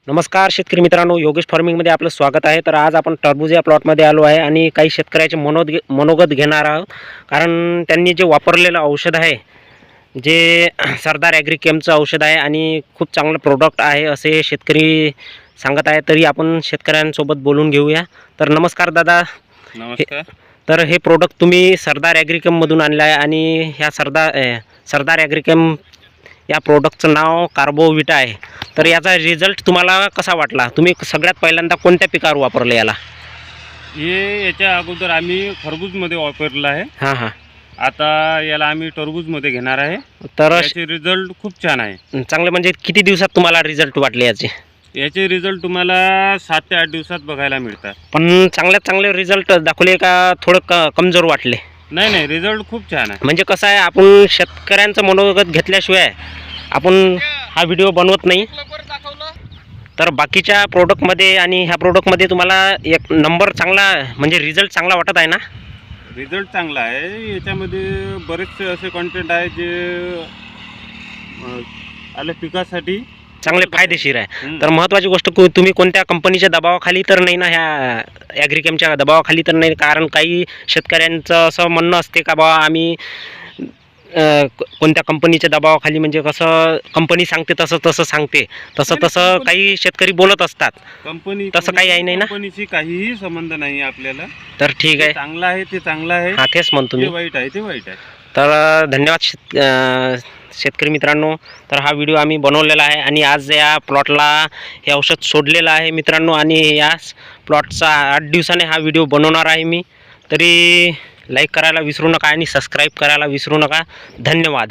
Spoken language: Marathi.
नमस्कार शेतकरी मित्रांनो, योगेश फार्मिंगमध्ये आपलं स्वागत आहे. तर आज आपण टरबूज या प्लॉटमध्ये आलो आहे आणि काही शेतकऱ्याचे मनोगत घेणार आहोत. कारण त्यांनी जे वापरलेलं औषध आहे, जे सरदार ॲग्रीकेमचं औषध आहे आणि खूप चांगलं प्रोडक्ट आहे असे शेतकरी सांगत आहे. तरी आपण शेतकऱ्यांसोबत बोलून घेऊया. तर नमस्कार दादा. नमस्कार. तर हे प्रोडक्ट तुम्ही सरदार ॲग्रीकेममधून आणलं आहे आणि ह्या सरदार ॲग्रीकेम या प्रोडक्टचं नाव कार्बोविटा आहे. तर याचा रिझल्ट तुम्हाला कसा वाटला? तुम्ही सगळ्यात पहिल्यांदा कोणत्या पिकावर वापरलं याला? याच्या अगोदर आम्ही खरबूजमध्ये वापरलं आहे. हां हां. आता याला आम्ही टरबूजमध्ये घेणार आहे. तर याचे रिझल्ट खूप छान आहे. चांगले म्हणजे किती दिवसात तुम्हाला रिझल्ट वाटले याचे? याचे रिझल्ट तुम्हाला 7 ते 8 दिवसात बघायला मिळतात. पण चांगले रिझल्ट दाखवले का थोडं कमजोर वाटले? नाही, रिझल्ट खूप छान आहे. म्हणजे कसं आहे, आपण शेतकऱ्यांचं मनोगत घेतल्याशिवाय आपण हा व्हिडिओ बनवत नाही. तर बाकीच्या प्रोडक्टमध्ये आणि ह्या प्रोडक्टमध्ये तुम्हाला एक नंबर चांगला म्हणजे रिझल्ट चांगला वाटत आहे ना? रिझल्ट चांगला आहे. याच्यामध्ये बरेचसे असे कंटेंट आहे जे आपल्या पिकासाठी चांगले फायदेशीर आहे. हं. तर महत्त्वाची गोष्ट, तुम्ही कोणत्या कंपनीच्या दबावाखाली तर नाही ना, ह्या ॲग्रीकेमच्या दबावाखाली तर नाही? कारण काही शेतकऱ्यांचं असं म्हणणं असते का बा आम्ही कोणत्या कंपनीच्या दबावाखाली, म्हणजे कसं कंपनी सांगते तसं सांगते, तसं काही शेतकरी बोलत असतात. कंपनी तसं काही आहे नाही ना? कंपनीशी काहीही संबंध नाही आपल्याला. तर ठीक जे आहे. चांगलं आहे ते चांगलं आहे, हां, तेच म्हणतो जे मी. वाईट आहे ते वाईट आहे. तर धन्यवाद शेतकरी मित्रांनो. तर हा व्हिडिओ आम्ही बनवलेला आहे आणि आज या प्लॉटला हे औषध सोडलेलं आहे मित्रांनो. आणि या प्लॉटचा 8 दिवसाने हा व्हिडिओ बनवणार आहे मी. तरी लाईक करायला विसरू नका आणि सबस्क्राईब करायला विसरू नका. धन्यवाद.